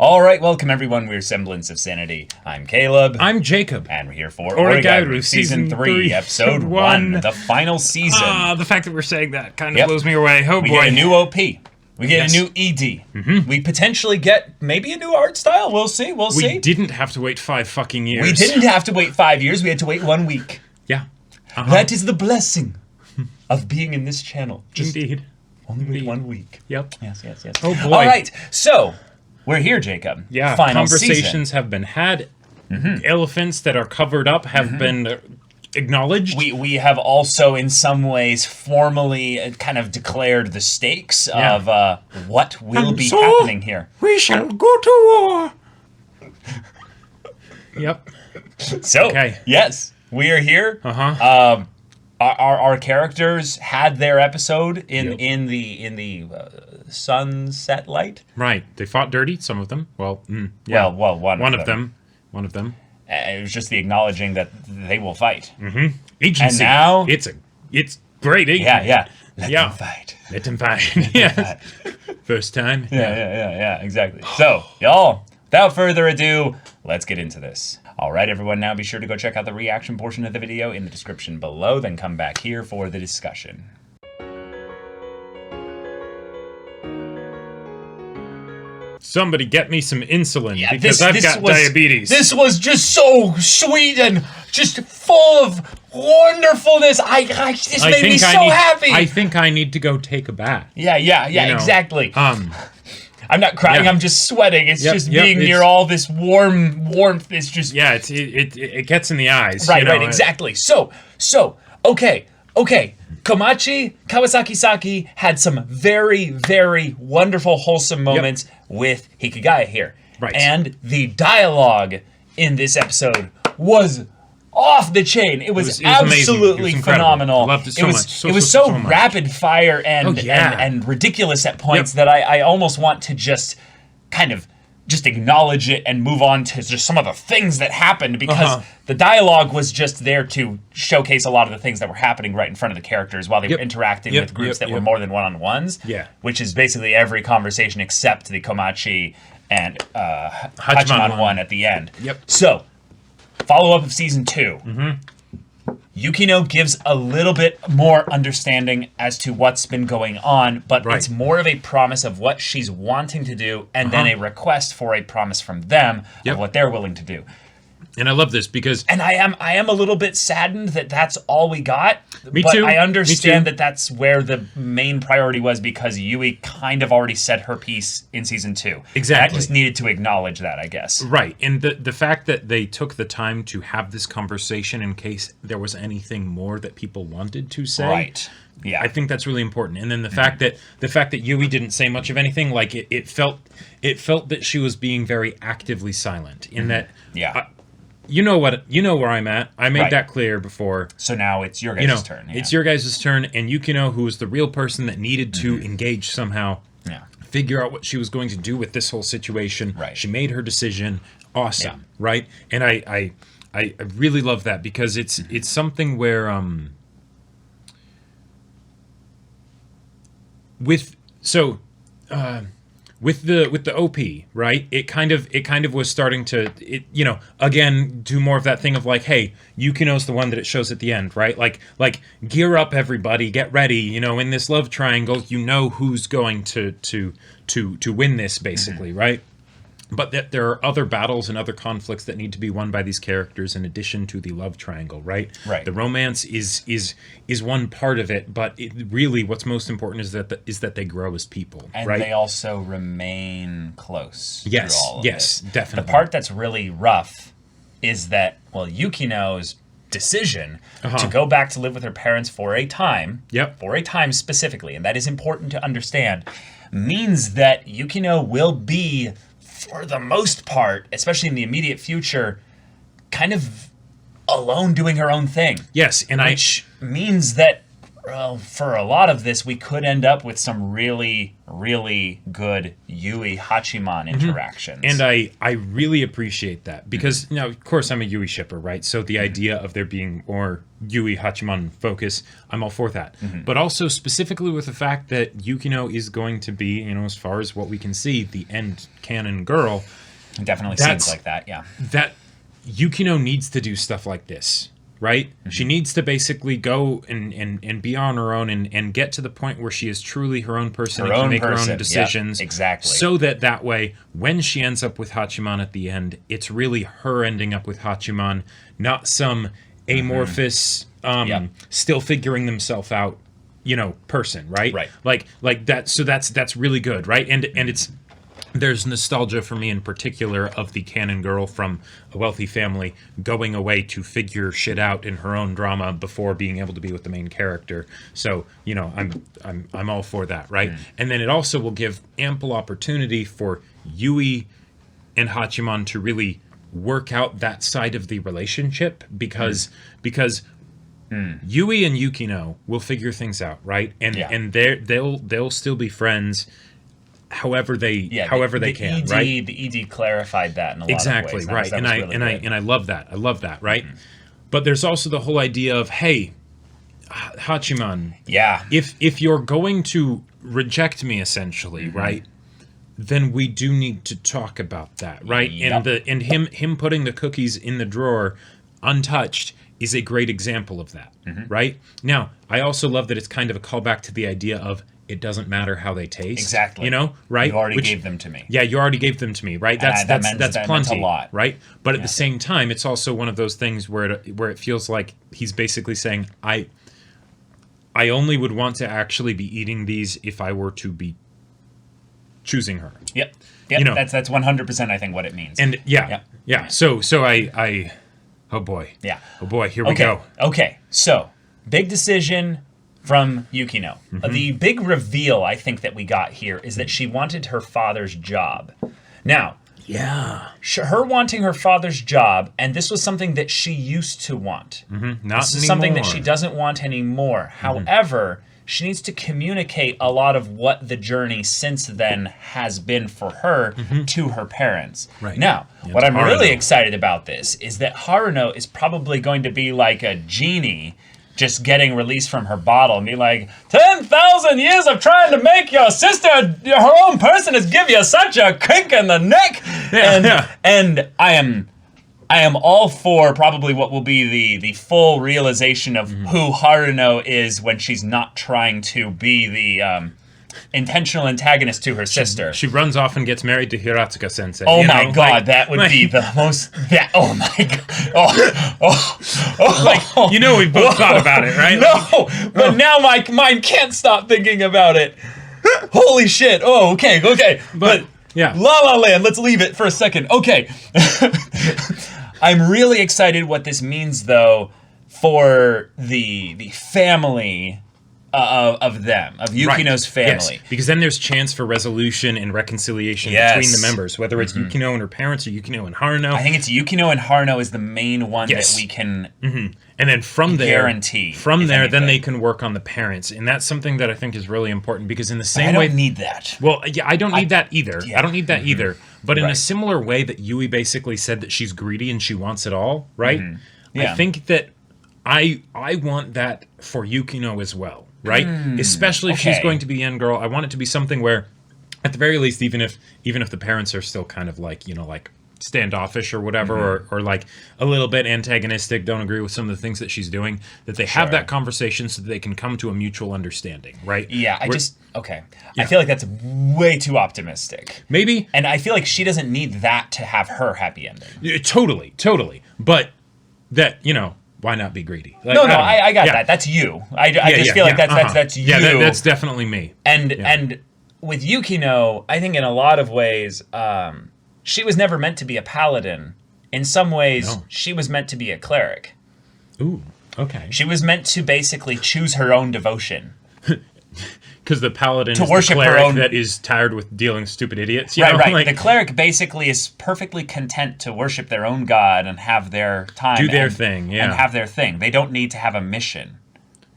All right, welcome everyone. We're Semblance of Sanity. I'm Caleb. I'm Jacob. And we're here for Oregairu, Season 3, Episode 1, the final season. The fact that we're saying that kind of blows me away. Oh, we boy. get a new OP. We get a new ED. We potentially get maybe a new art style. We'll see. We didn't have to wait 5 fucking years. We didn't have to wait 5 years. We had to wait 1 week. Yeah. That is the blessing of being in this channel. Indeed. Only wait 1 week. Yep. Yes. Oh, boy. All right, so we're here, Jacob. Yeah, final conversations season. have been had. Elephants that are covered up have been acknowledged. We have also, in some ways, formally kind of declared the stakes of what will be happening here. We shall go to war. Yep. So, yes, we are here. Our characters had their episode in the sunset light. Right. They fought dirty. Some of them. Well, one of them. It was just the acknowledging that they will fight. Agency. And now it's great agency. Yeah. Let them fight. Let them fight. Yeah. First time. Yeah. Exactly. So, y'all, without further ado, let's get into this. All right, everyone, now be sure to go check out the reaction portion of the video in the description below, then come back here for the discussion. Somebody get me some insulin because I've got diabetes. This was just so sweet and just full of wonderfulness. This made me so happy. I think I need to go take a bath. Yeah, exactly. I'm not crying. I'm just sweating. It's just being near all this warmth. It's just it gets in the eyes. Right, exactly. So okay. Komachi, Kawasaki Saki had some very, very wonderful, wholesome moments with Hikigaya here. Right. And the dialogue in this episode was off the chain. It was absolutely phenomenal. I loved it so much. It was so rapid fire and ridiculous at points that I almost want to just kind of just acknowledge it and move on to just some of the things that happened, because the dialogue was just there to showcase a lot of the things that were happening right in front of the characters while they were interacting with groups that were more than one-on-ones. Yeah. Which is basically every conversation except the Komachi and Hachiman one at the end. So, follow-up of Season 2. Yukino gives a little bit more understanding as to what's been going on, but it's more of a promise of what she's wanting to do, and then a request for a promise from them of what they're willing to do. And I love this because... And I am a little bit saddened that that's all we got. Me too. I understand that that's where the main priority was, because Yui kind of already said her piece in Season 2. Exactly. And I just needed to acknowledge that, I guess. Right. And the fact that they took the time to have this conversation in case there was anything more that people wanted to say. Right. Yeah. I think that's really important. And then the fact that Yui didn't say much of anything, like it felt that she was being very actively silent in that. You know where I'm at. I made that clear before. So now it's your guys' turn. Yeah. It's your guys' turn, and Yukino, who was the real person that needed to engage somehow, figure out what she was going to do with this whole situation. Right. She made her decision. Awesome. Right? And I really love that, because it's something where with the OP, right? It kind of was starting to, again, do more of that thing of like, hey, Yukino's the one that it shows at the end, right? Like gear up, everybody, get ready. In this love triangle, who's going to win this, basically, right? But that there are other battles and other conflicts that need to be won by these characters in addition to the love triangle, right? Right. The romance is one part of it, but really what's most important is that they grow as people, and right? they also remain close. Yes, through all of yes, this. definitely. The part that's really rough is that, Yukino's decision to go back to live with her parents for a time, for a time specifically, and that is important to understand, means that Yukino will be, for the most part, especially in the immediate future, kind of alone doing her own thing. Yes, and which means that well, for a lot of this, we could end up with some really, really good Yui Hachiman interactions. And I really appreciate that because now, of course, I'm a Yui shipper, right? So the idea of there being more Yui Hachiman focus, I'm all for that. But also specifically with the fact that Yukino is going to be, as far as what we can see, the end canon girl. It definitely seems like that, yeah. That Yukino needs to do stuff like this. Right? She needs to basically go and be on her own and get to the point where she is truly her own person and can make her own decisions. Yep, exactly. So that way, when she ends up with Hachiman at the end, it's really her ending up with Hachiman, not some amorphous, still figuring themselves out, person, right? Right. Like that. So that's really good, right? And it's. There's nostalgia for me in particular of the canon girl from a wealthy family going away to figure shit out in her own drama before being able to be with the main character. So, I'm all for that, right? And then it also will give ample opportunity for Yui and Hachiman to really work out that side of the relationship because Yui and Yukino will figure things out, right? And they'll still be friends. However they can, right? The ED clarified that in a lot of ways. Exactly, right. And I love that. I love that, right? But there's also the whole idea of, hey, Hachiman, if you're going to reject me essentially, right? Then we do need to talk about that, right? Yep. And him putting the cookies in the drawer untouched is a great example of that, right? Now, I also love that it's kind of a callback to the idea of it doesn't matter how they taste. Exactly. Right? You already gave them to me. Yeah, you already gave them to me, right? That's that plenty, meant a lot. Right? But at the same time, it's also one of those things where it feels like he's basically saying, I only would want to actually be eating these if I were to be choosing her. Yep. That's 100% I think what it means. And yeah. So I oh boy. Yeah. Oh boy, here we go. Okay. So, big decision from Yukino. The big reveal I think that we got here is that she wanted her father's job. Now, her wanting her father's job, and this was something that she used to want. This is something that she doesn't want anymore. However, she needs to communicate a lot of what the journey since then has been for her to her parents. Right. Now, what I'm really excited about this is that Haruno is probably going to be like a genie just getting released from her bottle and be like, 10,000 years of trying to make your sister her own person has give you such a kick in the neck. And I am all for probably what will be the full realization of who Haruno is when she's not trying to be the intentional antagonist to her sister. She runs off and gets married to Hiratsuka Sensei. Oh my god, that would be the most. Oh my god. We both thought about it, right? No, but now my mind can't stop thinking about it. Holy shit. Oh, okay. But yeah. La La Land, let's leave it for a second. Okay. I'm really excited what this means, though, for the family of them, of Yukino's family. Yes, because then there's chance for resolution and reconciliation between the members, whether it's Yukino and her parents or Yukino and Haruno. I think it's Yukino and Haruno is the main one that we can and then from there, guarantee. From there, then they can work on the parents. And that's something that I think is really important because in the same way... I don't need that. Well, yeah, I don't need that either. Yeah. I don't need that either. But in a similar way that Yui basically said that she's greedy and she wants it all, right? I think that I want that for Yukino as well. Right, especially if she's going to be the end girl. I want it to be something where, at the very least, even if the parents are still kind of like like standoffish or whatever, or like a little bit antagonistic, don't agree with some of the things that she's doing, that they have that conversation so that they can come to a mutual understanding. Right? Yeah, I feel like that's way too optimistic. Maybe, and I feel like she doesn't need that to have her happy ending. Totally. But that why not be greedy? Like, I got that. That's you. I just feel like that's you. Yeah, that's definitely me. And with Yukino, I think in a lot of ways, she was never meant to be a paladin. In some ways, she was meant to be a cleric. Ooh, okay. She was meant to basically choose her own devotion. Because the paladin to is worship the cleric her own... that is tired with dealing with stupid idiots. You know? Right. The cleric basically is perfectly content to worship their own god and have their time. Do their thing, And have their thing. They don't need to have a mission.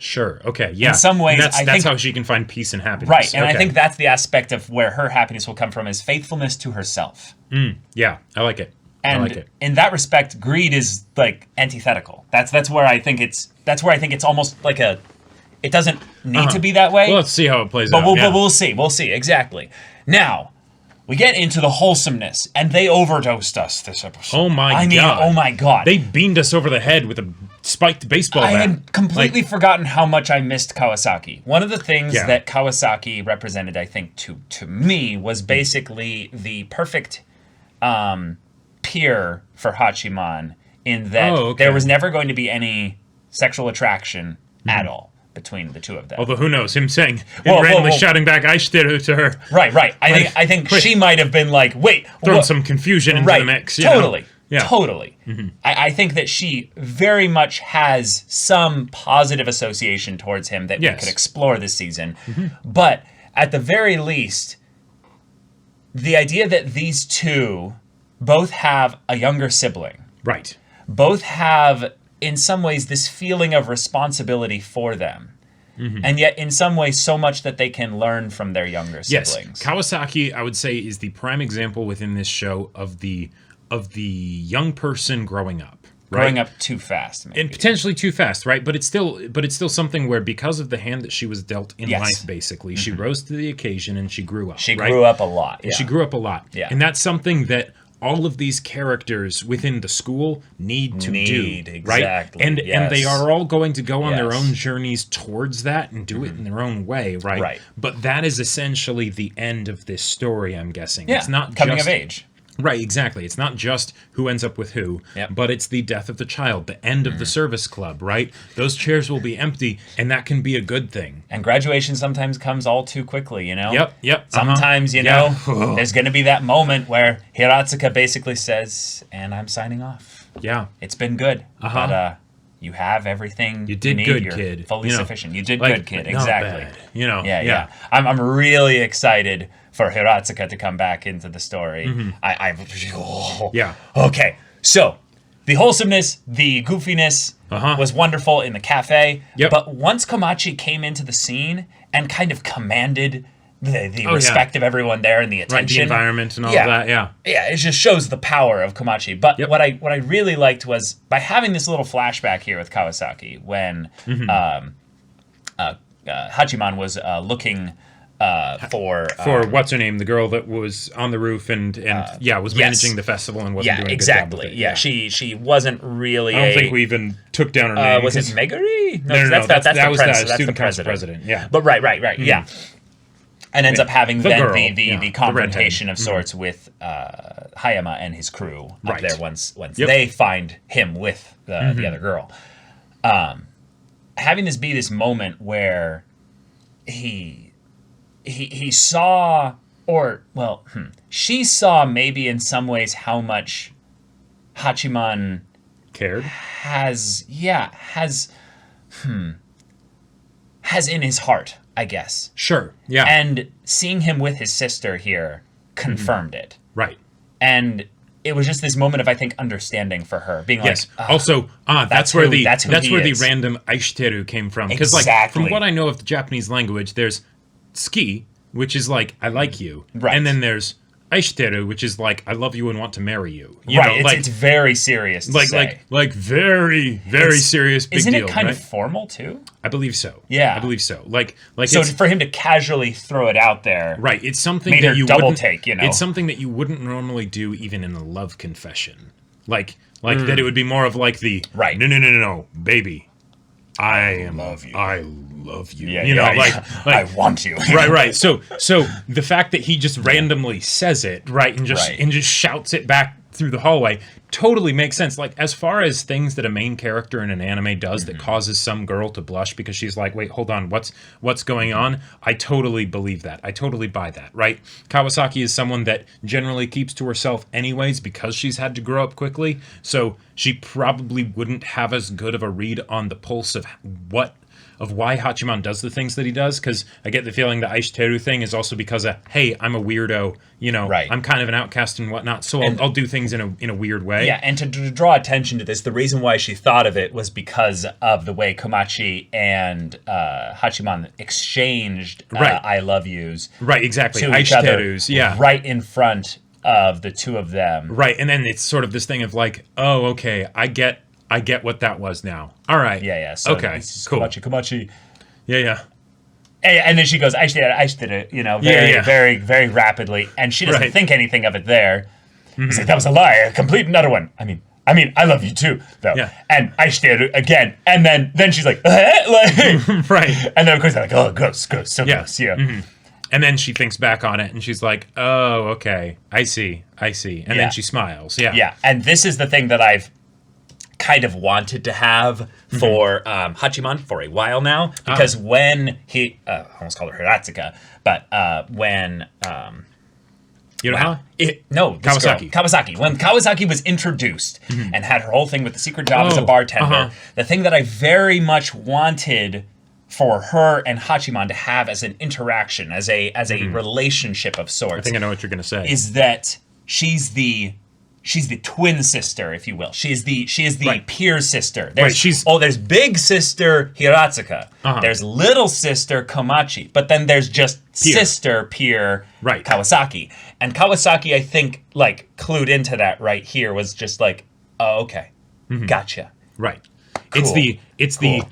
Sure. Okay. Yeah. In some ways, that's I think how she can find peace and happiness. Right, and okay. I think that's the aspect of where her happiness will come from is faithfulness to herself. Yeah, I like it. And I like it. in that respect, greed is like antithetical. That's where I think it's almost like it doesn't need to be that way. Well, let's see how it plays out. But we'll see. We'll see exactly. Now, we get into the wholesomeness, and they overdosed us this episode. Oh my god! Oh my god! They beamed us over the head with a spiked baseball bat. I had completely forgotten how much I missed Kawasaki. One of the things that Kawasaki represented, I think, to me, was basically the perfect peer for Hachiman, in that there was never going to be any sexual attraction at all between the two of them. Although who knows, him saying and randomly shouting back "Aishiteru" to her. Right. I think she might have been like, wait, throwing some confusion into the mix. Totally. Yeah. Totally. Mm-hmm. I think that she very much has some positive association towards him that we could explore this season. Mm-hmm. But at the very least, the idea that these two both have a younger sibling. Right. Both have, in some ways, this feeling of responsibility for them. Mm-hmm. And yet, in some ways, so much that they can learn from their younger siblings. Yes. Kawasaki, I would say, is the prime example within this show of the young person growing up. Right? Growing up too fast, maybe. And potentially too fast, right? But it's still something where, because of the hand that she was dealt in life, basically, she rose to the occasion and she grew up. She grew up a lot. And she grew up a lot. Yeah. And that's something that all of these characters within the school need to do, right? And they are all going to go on their own journeys towards that and do it in their own way, right? Right. But that is essentially the end of this story, I'm guessing. Yeah, it's not coming of age. Right, exactly. It's not just who ends up with who, but it's the death of the child, the end of the service club, right? Those chairs will be empty, and that can be a good thing. And graduation sometimes comes all too quickly, you know? Yep. Sometimes, you know, there's going to be that moment where Hiratsuka basically says, and I'm signing off. Yeah. It's been good, but you have everything you did need. Good, You're kid. fully sufficient. You did good, kid. Exactly. Bad. You know. Yeah. I'm really excited for Hiratsuka to come back into the story. Okay, so the wholesomeness, the goofiness was wonderful in the cafe. But once Komachi came into the scene and kind of commanded the respect of everyone there and the attention, the environment and all of that, yeah, it just shows the power of Komachi. But what I really liked was, by having this little flashback here with Kawasaki when Hachiman was looking for what's her name, the girl that was on the roof and was managing the festival and wasn't doing a good job with it. Yeah, she wasn't really. I don't think we even took down her name. Was it Meguri? No, that's the student president. president. Yeah, but right. Yeah, and ends up having the confrontation of sorts Mm-hmm. with Hayama and his crew up there once they find him with the other girl. Having this be this moment where he saw, she saw maybe in some ways how much Hachiman cared, has in his heart, I guess. Sure, yeah. And seeing him with his sister here confirmed it. Right. And it was just this moment of, I think, understanding for her, being like, also, that's where the is. random Aishiteru came from. Because from what I know of the Japanese language, there's Tsuki, which is like, I like you. Right. And then there's Aishiteru, which is like, I love you and want to marry you. It's very serious to say. Very, very serious, big Isn't deal. Isn't it kind of formal, too? I believe so. Yeah. I believe so. So for him to casually throw it out there. Right. It's something made that her you double take, you know. It's something that you wouldn't normally do even in a love confession. That it would be more of like the, right. No, baby. I love you. I love you. I want you. right. So the fact that he just randomly says it, right, and just shouts it back through the hallway totally makes sense. Like, as far as things that a main character in an anime does that causes some girl to blush because she's like, wait, hold on, what's going on? I totally believe that. I totally buy that, right? Kawasaki is someone that generally keeps to herself anyways because she's had to grow up quickly, so she probably wouldn't have as good of a read on the pulse of why Hachiman does the things that he does, because I get the feeling the Aishiteru thing is also because of, hey, I'm a weirdo, I'm kind of an outcast and whatnot, so I'll do things in a weird way. Yeah, and to draw attention to this, the reason why she thought of it was because of the way Komachi and Hachiman exchanged I love yous. Right, exactly. To each other, yeah. right in front of the two of them. Right, and then it's sort of this thing of like, oh, okay, I get what that was now. All right. Yeah. So okay, cool. Komachi. Yeah. And then she goes, I did it, very, very rapidly. And she doesn't think anything of it there. It's like, that was a lie, a complete and utter one. I mean, I love you too, though. Yeah. And I did it again. And then she's like, right. And then of course they're like, oh, gross, so gross, yeah. Mm-hmm. And then she thinks back on it and she's like, oh, okay, I see. And then she smiles, Yeah, and this is the thing that I've kind of wanted to have for Hachiman for a while now, because when he I almost called her Hiratsuka, but when Kawasaki. When Kawasaki was introduced and had her whole thing with the secret job as a bartender, the thing that I very much wanted for her and Hachiman to have as an interaction, as a relationship of sorts, I think I know what you're going to say, is that she's the twin sister, if you will. She is the peer sister. There's big sister Hiratsuka. There's little sister Komachi. But then there's just sister peer Kawasaki. And Kawasaki, I think, like, clued into that right here, was just like, oh, okay, gotcha. Right. Cool. It's the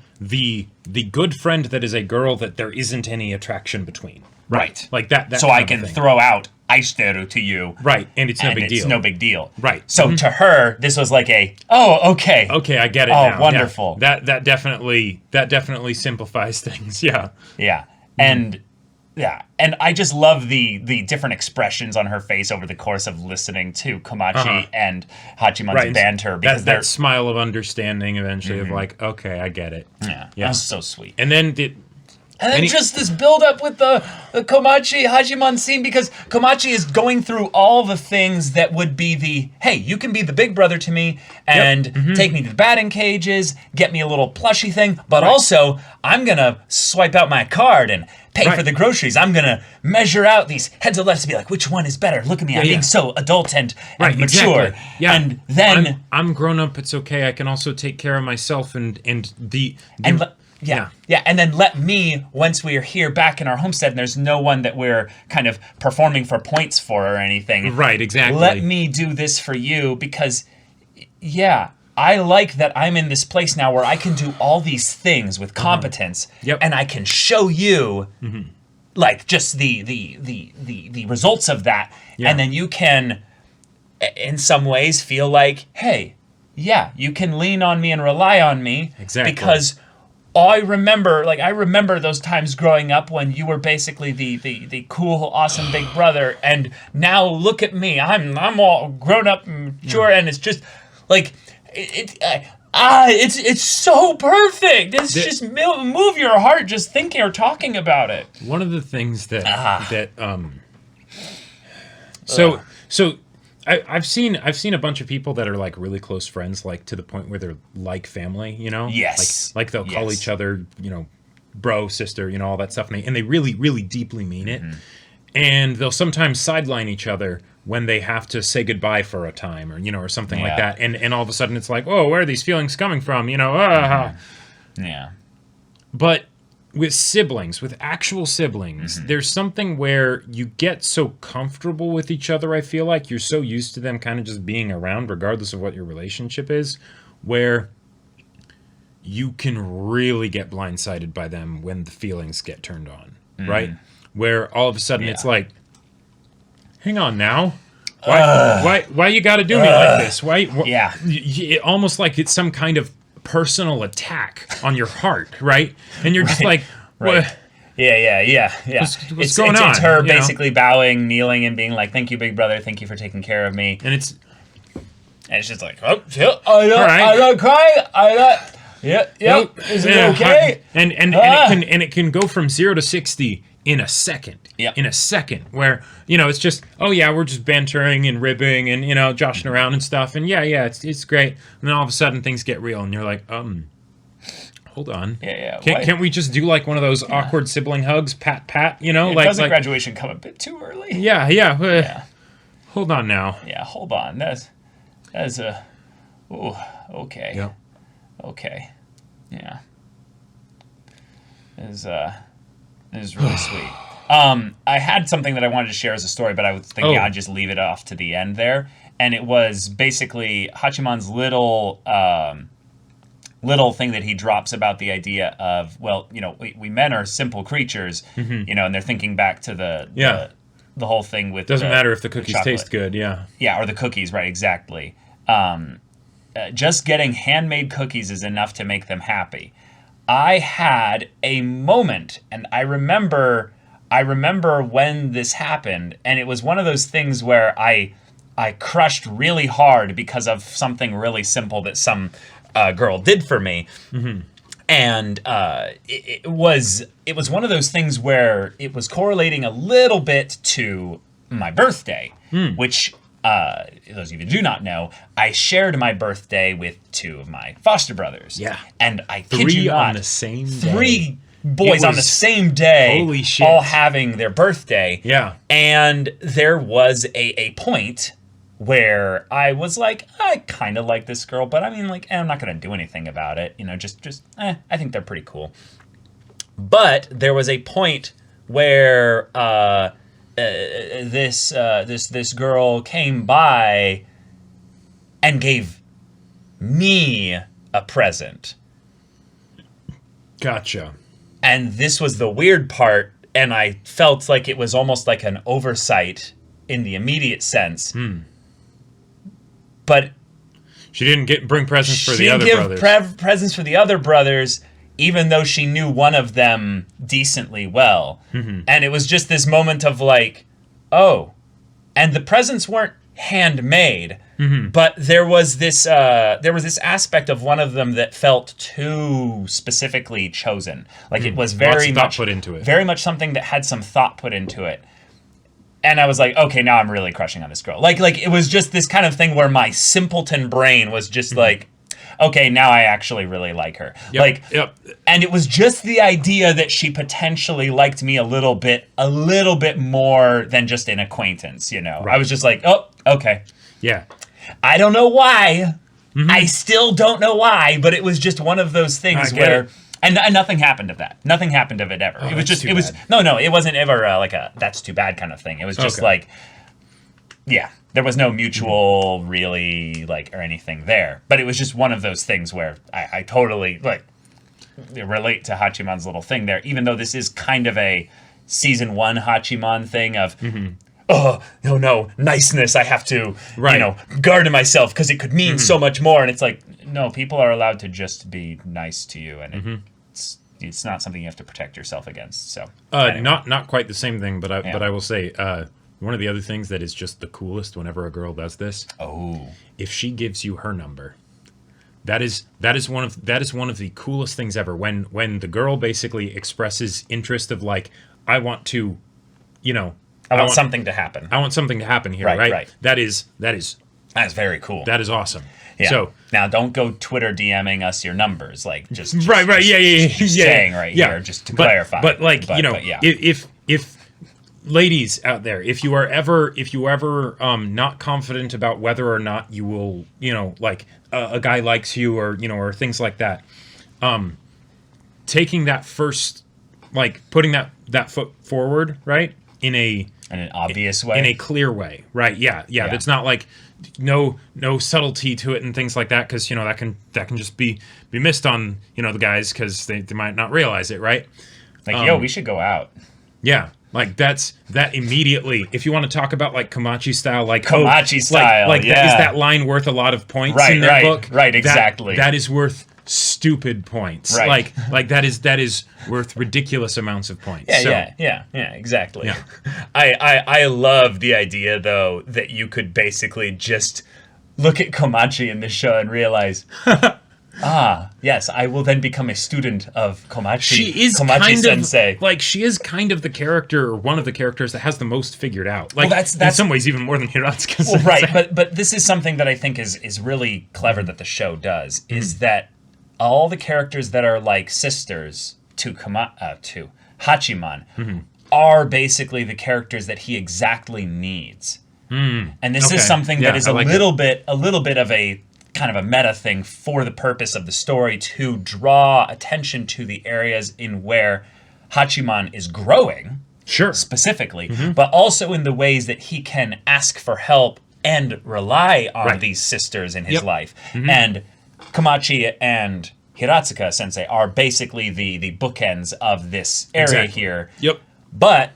good friend that is a girl that there isn't any attraction between. Right. Like that so I can throw out Aishiteru to you. Right, and it's no big deal. It's no big deal. Right. So to her, this was like okay. Okay, I get it now. Oh, wonderful. Yeah. That definitely simplifies things, yeah. Yeah. And I just love the different expressions on her face over the course of listening to Komachi and Hachiman's banter. Because that smile of understanding eventually of like, okay, I get it. Yeah. That's so sweet. And then just this build-up with the Komachi-Hachiman scene, because Komachi is going through all the things that would be hey, you can be the big brother to me and take me to the batting cages, get me a little plushy thing, but also I'm going to swipe out my card and pay for the groceries. I'm going to measure out these heads of lettuce to be like, which one is better? Look at me, I'm being so adult and mature. Exactly. Yeah. And then... I'm grown up, it's okay. I can also take care of myself and and then let me, once we are here back in our homestead and there's no one that we're kind of performing for points for or anything. Right, exactly. Let me do this for you because, I like that I'm in this place now where I can do all these things with competence and I can show you like just the results of that. Yeah. And then you can, in some ways, feel like, hey, you can lean on me and rely on me. Exactly. Because I remember those times growing up when you were basically the cool, awesome big brother, and now look at me. I'm all grown up and mature, and it's just like it's so perfect. It's just move your heart just thinking or talking about it. One of the things I've seen a bunch of people that are like really close friends, like to the point where they're like family, Yes. Like they'll call each other, bro, sister, all that stuff, and they really, really deeply mean it. And they'll sometimes sideline each other when they have to say goodbye for a time, or something like that. And all of a sudden it's like, oh, where are these feelings coming from? Yeah. But with siblings, with actual siblings, there's something where you get so comfortable with each other, I feel like. You're so used to them kind of just being around, regardless of what your relationship is, where you can really get blindsided by them when the feelings get turned on, right? Where all of a sudden it's like, hang on now. Why you got to do me like this? Why? Almost like it's some kind of personal attack on your heart, right? And you're just like, what? Yeah. What's going on? It's her basically bowing, kneeling, and being like, "Thank you, big brother. Thank you for taking care of me." And it's just like, I'm not crying. Is it okay? And it can go from 0 to 60 in a second. Yep. In a second, where it's just, we're just bantering and ribbing and joshing around and stuff, and it's great. And then all of a sudden things get real, and you're like, hold on. Yeah. Can't we just do like one of those awkward sibling hugs, pat, you know? Doesn't graduation come a bit too early? Yeah. Hold on now. Yeah, hold on. That's a... Ooh, okay. Yep. Okay. Yeah. Is really sweet. I had something that I wanted to share as a story, but I was thinking I'd just leave it off to the end there. And it was basically Hachiman's little thing that he drops about the idea of, well, we men are simple creatures, and they're thinking back to the whole thing with doesn't matter if the cookies taste good, yeah, or the cookies, right? Exactly. Just getting handmade cookies is enough to make them happy. I had a moment, and I remember when this happened, and it was one of those things where I crushed really hard because of something really simple that some girl did for me. And it was one of those things where it was correlating a little bit to my birthday, which, those of you who do not know, I shared my birthday with two of my foster brothers. Yeah. And I kid you not, on the same day. 3 boys on the same day, holy shit, all having their birthday. Yeah. And there was a point where I was like, I kind of like this girl, but I mean, like, I'm not going to do anything about it. I think they're pretty cool. But there was a point where this girl came by and gave me a present. Gotcha. And this was the weird part, and I felt like it was almost like an oversight in the immediate sense. But she didn't bring presents for the other brothers. She didn't give presents for the other brothers, even though she knew one of them decently well. And it was just this moment of like, oh. And the presents weren't handmade, but there was this aspect of one of them that felt too specifically chosen. Like it was very much put into it. Very much something that had some thought put into it. And I was like, okay, now I'm really crushing on this girl. Like it was just this kind of thing where my simpleton brain was just like, okay, now I actually really like her. And it was just the idea that she potentially liked me a little bit more than just an acquaintance, Right. I was just like, oh, okay. Yeah. I don't know why. I still don't know why, but it was just one of those things where... And nothing happened of that. Nothing happened of it ever. Oh, it was just, it wasn't ever like a that's too bad kind of thing. It was just like, yeah, there was no mutual really like or anything there. But it was just one of those things where I totally like relate to Hachiman's little thing there, even though this is kind of a season 1 Hachiman thing of, oh, no, niceness. I have to, guard myself because it could mean so much more. And it's like, no, people are allowed to just be nice to you. And it's not something you have to protect yourself against. So anyway. Not quite the same thing, but I will say one of the other things that is just the coolest whenever a girl does this. Oh, if she gives you her number, that is one of the coolest things ever. When the girl basically expresses interest of like, I want to, I want something to happen. I want something to happen here, right? That is very cool. That is awesome. Yeah. So now don't go Twitter DMing us your numbers, like just right, yeah, saying here just to clarify. But if ladies out there, if you are ever not confident about whether or not you will, like a guy likes you or or things like that, taking that first, like putting that foot forward, right, in an obvious way, in a clear way, right? Yeah. That's not like no subtlety to it and things like that, because that can just be missed on the guys because they might not realize it, right? Like, yo, we should go out. Yeah, like that immediately. If you want to talk about like Komachi style, like Komachi style, is that line worth a lot of points in their book? Right, exactly. That is worth stupid points. Right. Like that is worth ridiculous amounts of points. Yeah, exactly. Yeah. I love the idea though that you could basically just look at Komachi in this show and realize, yes, I will then become a student of Komachi. She is Komachi sensei. She is kind of the character, or one of the characters that has the most figured out. Like, that's in some ways even more than Hiratsuka. Well, right, but this is something that I think is really clever that the show does, is that all the characters that are like sisters to Hachiman are basically the characters that he exactly needs. And this is something that is a little bit of a kind of a meta thing for the purpose of the story, to draw attention to the areas in where Hachiman is growing, specifically, but also in the ways that he can ask for help and rely on these sisters in his life. And Komachi and Hiratsuka sensei are basically the bookends of this area here. But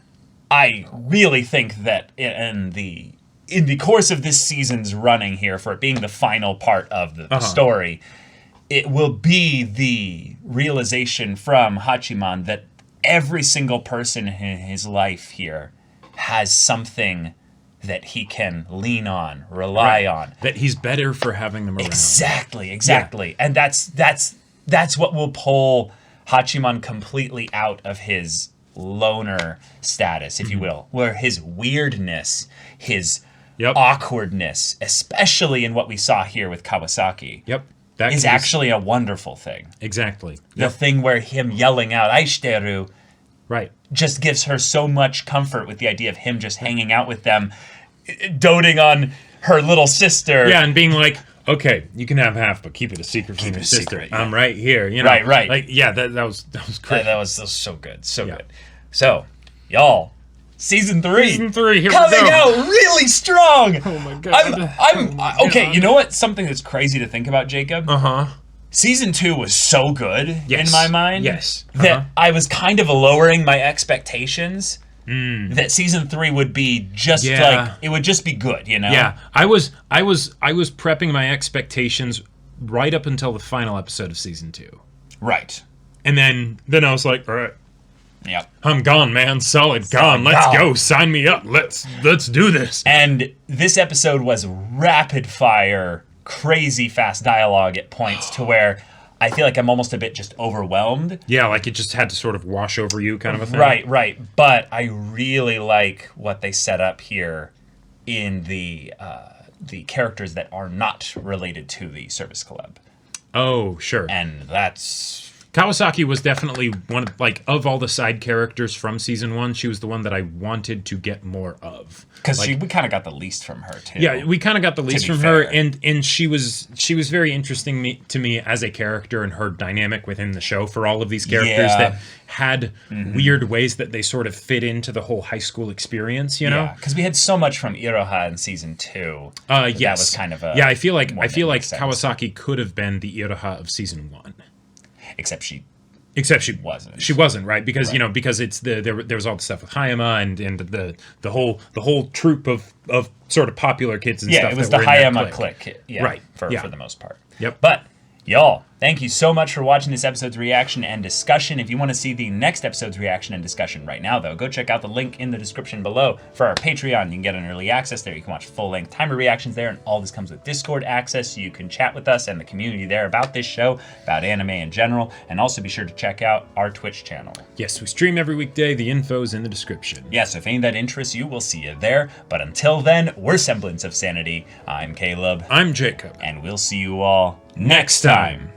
I really think that in the course of this season's running here, for it being the final part of the story, it will be the realization from Hachiman that every single person in his life here has something that he can lean on, rely on. That he's better for having them around. Exactly. Yeah. And that's what will pull Hachiman completely out of his loner status, if you will, where his weirdness, his awkwardness, especially in what we saw here with Kawasaki, that is actually a wonderful thing. Exactly. The thing where him yelling out "Aishiteru" just gives her so much comfort with the idea of him just hanging out with them, doting on her little sister. Yeah, and being like, okay, you can have half, but keep it a secret from your sister. I'm right here. You know? Right. Like, yeah, that was great. That was so good. So good. So, y'all, Season 3. Season 3, here coming we go. out really strong. Oh my god. Okay, you know what? Something that's crazy to think about, Jacob? Season 2 was so good in my mind that I was kind of lowering my expectations that Season 3 would be just like, it would just be good, you know? Yeah. I was prepping my expectations right up until the final episode of Season 2. Right. And then I was like, all right. Yep. I'm gone, man. Solid gone. Let's go. Sign me up. Let's do this. And this episode was rapid fire, crazy fast dialogue at points to where I feel like I'm almost a bit just overwhelmed. Yeah, like it just had to sort of wash over you kind of a thing. Right. But I really like what they set up here in the characters that are not related to the service club. Oh, sure. And that's... Kawasaki was definitely one of, like, of all the side characters from Season 1, she was the one that I wanted to get more of. Because like, we kind of got the least from her, too. Yeah, we kind of got the least from her, and she was very interesting to me as a character and her dynamic within the show for all of these characters that had weird ways that they sort of fit into the whole high school experience, you know? Yeah, because we had so much from Iroha in Season 2. Yes. That was kind of a... Yeah, I feel like Kawasaki could have been the Iroha of Season 1. Except she wasn't. She wasn't, right? Because you know, because it's there was all the stuff with Hayama and the whole troop of sort of popular kids and stuff. Yeah, it was that the were in Hayama clique. Yeah, right. For the most part. Yep. But y'all, thank you so much for watching this episode's reaction and discussion. If you want to see the next episode's reaction and discussion right now, though, go check out the link in the description below for our Patreon. You can get an early access there. You can watch full-length timer reactions there, and all this comes with Discord access, so you can chat with us and the community there about this show, about anime in general, and also be sure to check out our Twitch channel. Yes, we stream every weekday. The info's in the description. Yeah, so if any of that interests you, we'll see you there. But until then, we're Semblance of Sanity. I'm Caleb. I'm Jacob. And we'll see you all next time.